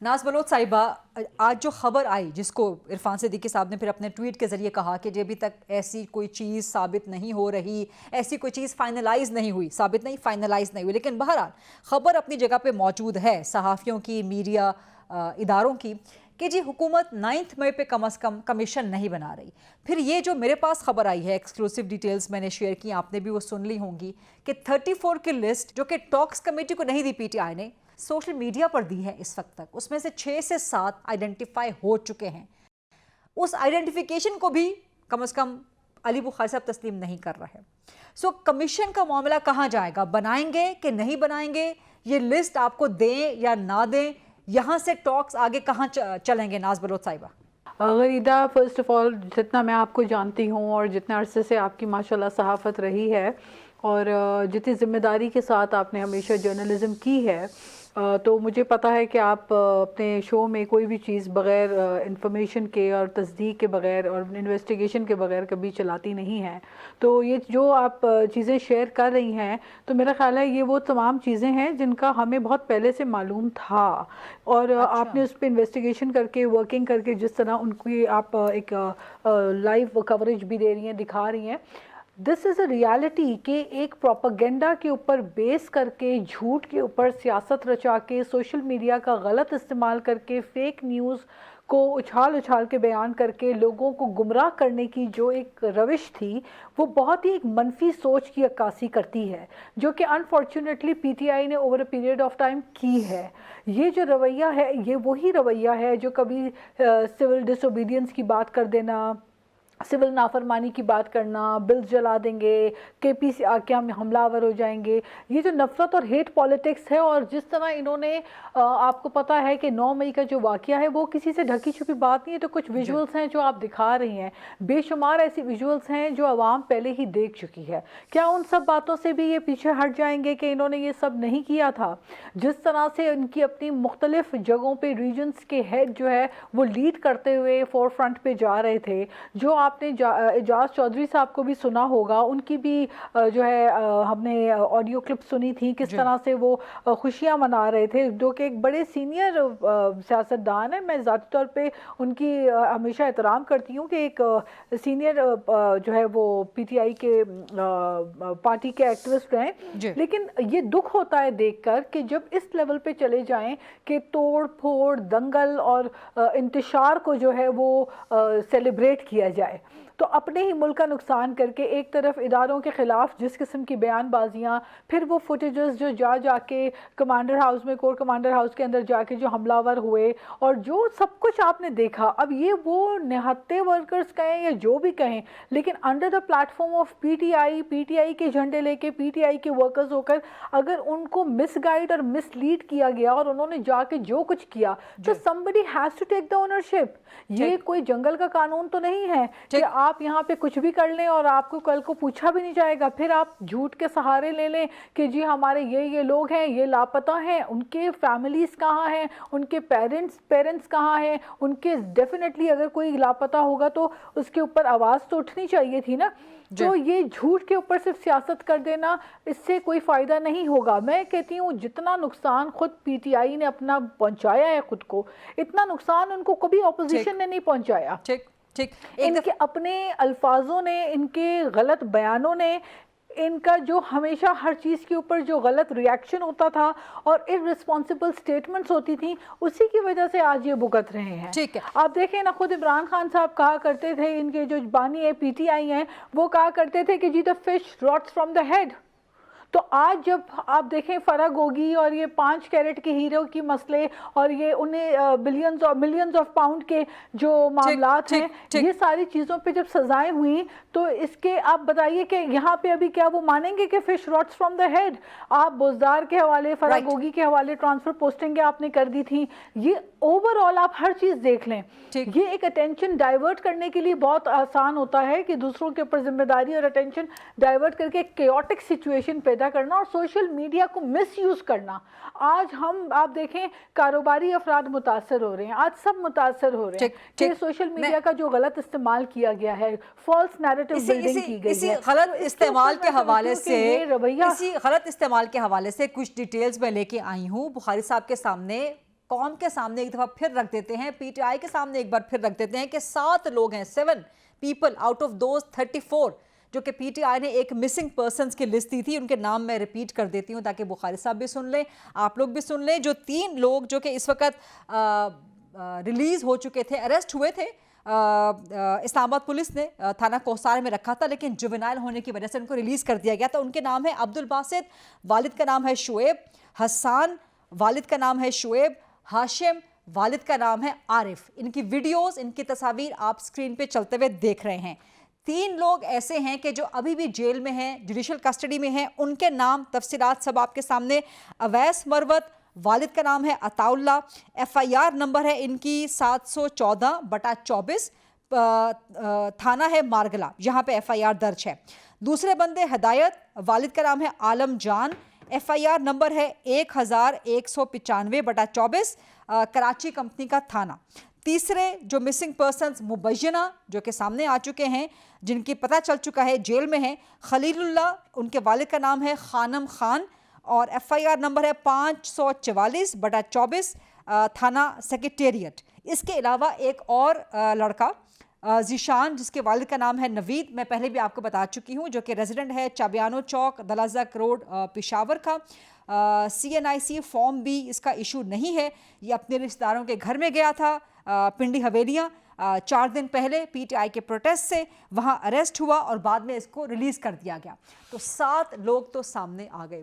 नाज बलोच साहिबा, आज जो खबर आई जिसको इरफान सिद्दीकी साहब ने फिर अपने ट्वीट के ज़रिए कहा कि अभी तक ऐसी कोई चीज़ साबित नहीं हो रही, ऐसी कोई चीज़ फाइनलाइज नहीं हुई, साबित नहीं फाइनलाइज नहीं हुई, लेकिन बहरहाल खबर अपनी जगह पे मौजूद है सहाफ़ियों की, मीडिया इदारों की, कि जी हुकूमत 9 मई पे कम से कम कमीशन नहीं बना रही। फिर ये जो मेरे पास खबर आई है, एक्सक्लूसिव डिटेल्स मैंने शेयर की, आपने भी वो सुन ली होंगी कि 34 की लिस्ट जो कि टॉक्स कमेटी को नहीं दी पीटीआई ने, सोशल मीडिया पर दी है इस वक्त तक, उसमें से 6 से 7 आइडेंटिफाई हो चुके हैं। उस आइडेंटिफिकेशन को भी कम से कम अली बुखारी साहब तस्लीम नहीं कर रहे। सो कमीशन का मामला कहाँ जाएगा, बनाएंगे कि नहीं बनाएंगे, ये लिस्ट आपको दें या ना दें, यहाँ से टॉक्स आगे कहाँ चलेंगे? नाज बलोच साहिबा। गरीदा, फर्स्ट ऑफ ऑल जितना मैं आपको जानती हूँ और जितने अरसे से आपकी माशाल्लाह सहाफ़त रही है और जितनी ज़िम्मेदारी के साथ आपने हमेशा जर्नलिज़म की है, तो मुझे पता है कि आप अपने शो में कोई भी चीज़ बग़ैर इंफॉर्मेशन के और तस्दीक के बग़ैर और इन्वेस्टिगेशन के बग़ैर कभी चलाती नहीं हैं। तो ये जो आप चीज़ें शेयर कर रही हैं, तो मेरा ख़्याल है ये वो तमाम चीज़ें हैं जिनका हमें बहुत पहले से मालूम था और आपने उस पर इन्वेस्टिगेशन करके, वर्किंग करके, जिस तरह उनकी आप एक लाइव कवरेज भी दे रही हैं, दिखा रही हैं, दिस इज़ अ रियलिटी कि एक प्रोपेगेंडा के ऊपर बेस करके, झूठ के ऊपर सियासत रचा के, सोशल मीडिया का गलत इस्तेमाल करके, फेक न्यूज़ को उछाल के बयान करके लोगों को गुमराह करने की जो एक रविश थी, वो बहुत ही एक मनफी सोच की अक्कासी करती है, जो कि अनफॉर्चुनेटली पीटीआई ने over a period of time की है। ये जो रवैया है, ये वही रवैया है जो कभी सिविल डिसोबीडियंस की बात कर देना, सिविल नाफरमानी की बात करना, बिल्स जला देंगे, केपीसी आके हम हमलावर हो जाएंगे, ये जो नफ़रत और हेट पॉलिटिक्स है। और जिस तरह इन्होंने आपको पता है कि 9 मई का जो वाक़या है वो किसी से ढकी छुपी बात नहीं है, तो कुछ विजुअल्स हैं जो आप दिखा रही हैं, बेशुमार ऐसी विजुअल्स हैं जो आवाम पहले ही देख चुकी है। क्या उन सब बातों से भी ये पीछे हट जाएंगे कि इन्होंने ये सब नहीं किया था? जिस तरह से इनकी अपनी मुख्तलिफ जगहों पर रीजन्स के हेड जो है वो लीड करते हुए फोर फ्रंट पर जा रहे थे, जो आपने एजाज चौधरी साहब को भी सुना होगा, उनकी भी जो है हमने ऑडियो क्लिप सुनी थी, किस तरह से वो खुशियां मना रहे थे, जो कि एक बड़े सीनियर सियासतदान है। मैं ज़ाती तौर पे उनकी हमेशा एहतराम करती हूँ कि एक सीनियर जो है वो पीटीआई के पार्टी के एक्टिविस्ट हैं, लेकिन ये दुख होता है देखकर कि जब इस लेवल पे चले जाएं कि तोड़ फोड़, दंगल और इंतशार को जो है वो सेलिब्रेट किया जाए, तो अपने ही मुल्क का नुकसान करके एक तरफ इदारों के ख़िलाफ़ जिस किस्म की बयानबाजियाँ, फिर वो फुटेजेस जो जाके कमांडर हाउस में, कोर कमांडर हाउस के अंदर जाके जो हमलावर हुए और जो सब कुछ आपने देखा, अब ये वो निहत्ते वर्कर्स कहें या जो भी कहें, लेकिन under the platform of PTI के झंडे लेके पीटीआई के वर्कर्स होकर अगर उनको मिसगाइड और मिसलीड किया गया और उन्होंने जाके जो कुछ किया, तो somebody has to take the ownership. ये कोई जंगल का कानून तो नहीं है कि आप यहाँ पे कुछ भी कर लें और आपको कल को पूछा भी नहीं जाएगा, फिर आप झूठ के सहारे ले लें कि जी हमारे ये लोग हैं, ये लापता हैं, उनके फैमिलीज़ कहाँ हैं, उनके पेरेंट्स कहाँ हैं, उनके डेफिनेटली अगर कोई लापता होगा तो उसके ऊपर आवाज़ तो उठनी चाहिए थी ना। तो ये झूठ के ऊपर सिर्फ सियासत कर देना, इससे कोई फ़ायदा नहीं होगा। मैं कहती हूँ जितना नुकसान खुद पीटीआई ने अपना पहुँचाया है खुद को, इतना नुकसान उनको कभी ऑपोजिशन ने नहीं पहुँचाया। ठीक, इनके अपने अल्फाजों ने, इनके गलत बयानों ने, इनका जो हमेशा हर चीज़ के ऊपर जो गलत रिएक्शन होता था और इररिस्पॉन्सिबल स्टेटमेंट्स होती थी, उसी की वजह से आज ये भुगत रहे हैं। ठीक है, आप देखें ना, खुद इमरान खान साहब कहा करते थे, इनके जो बानी है पीटीआई हैं, वो कहा करते थे कि जी the fish rots from the head. तो आज जब आप देखें फराग होगी और ये 5 कैरेट के हीरो की मसले और ये उन्हें मिलियंस ऑफ पाउंड के जो मामलात हैं, ये सारी चीज़ों पे जब सजाएं हुई, तो इसके आप बताइए कि यहाँ पे अभी क्या वो मानेंगे कि fish rots from the head? आप बोजदार के हवाले, फराग होगी के हवाले ट्रांसफ़र पोस्टिंगें आपने कर दी थी। ये ओवरऑल आप हर चीज़ देख लें, ये एक अटेंशन डाइवर्ट करने के लिए बहुत आसान होता है कि दूसरों के ऊपर जिम्मेदारी और अटेंशन डाइवर्ट करके एक केओटिक सिचुएशन पैदा करना और सोशल मीडिया को मिसयूज करना। आज आप देखें कारोबारी अफराद मुतासर हो रहे हैं, आज सब मुतासर हो रहे हैं कि सोशल मीडिया का जो गलत इस्तेमाल किया गया है, फॉल्स नैरेटिव बिल्डिंग की गई है। इसी गलत इस्तेमाल के हवाले से कुछ डिटेल्स मैं लेके आई हूँ बुखारी साहब के सामने। قوم کے سامنے ایک دفعہ پھر رکھ دیتے ہیں, پی ٹی آئی کے سامنے ایک بار پھر رکھ دیتے ہیں کہ 7 لوگ ہیں, 7 پیپل آؤٹ آف دوز 34 جو کہ پی ٹی آئی نے ایک مسنگ پرسنز کی لسٹ دی تھی. ان کے نام میں ریپیٹ کر دیتی ہوں تاکہ بخاری صاحب بھی سن لیں, آپ لوگ بھی سن لیں. جو 3 لوگ جو کہ اس وقت ریلیز ہو چکے تھے, اریسٹ ہوئے تھے, اسلام آباد پولیس نے تھانہ کوسار میں رکھا تھا لیکن جوینائل ہونے کی وجہ سے ان کو ریلیز کر دیا گیا تھا. ان کے نام ہے عبد الباسط, والد کا نام ہے شعیب, حسان والد کا نام ہے شعیب, ہاشم والد کا نام ہے عارف. ان کی ویڈیوز, ان کی تصاویر آپ سکرین پہ چلتے ہوئے دیکھ رہے ہیں. 3 لوگ ایسے ہیں کہ جو ابھی بھی جیل میں ہیں, جوڈیشل کسٹڈی میں ہیں. ان کے نام تفصیلات سب آپ کے سامنے. اویس مروت, والد کا نام ہے عطا اللہ, ایف آئی آر نمبر ہے ان کی 714/24, تھانہ ہے مارگلا, یہاں پہ ایف آئی آر درج ہے. دوسرے بندے ہدایت, والد کا نام ہے عالم جان, ایف آئی آر نمبر ہے 1195/24, کراچی کمپنی کا تھانہ. تیسرے جو مسنگ پرسنز مبینہ جو کہ سامنے آ چکے ہیں, جن کی پتہ چل چکا ہے جیل میں ہیں, خلیل اللہ, ان کے والد کا نام ہے خانم خان اور ایف آئی آر نمبر ہے 544/24, تھانہ سیکریٹریٹ. اس کے علاوہ ایک اور لڑکا ذیشان جس کے والد کا نام ہے نوید, میں پہلے بھی آپ کو بتا چکی ہوں, جو کہ ریزیڈنٹ ہے چابیانو چوک, دلازک روڈ, پشاور کا. CNIC فارم بھی اس کا ایشو نہیں ہے. یہ اپنے رشتہ داروں کے گھر میں گیا تھا پنڈی حویلیاں 4 دن پہلے پی ٹی آئی کے پروٹیسٹ سے, وہاں اریسٹ ہوا اور بعد میں اس کو ریلیز کر دیا گیا. تو 7 لوگ تو سامنے آ گئے.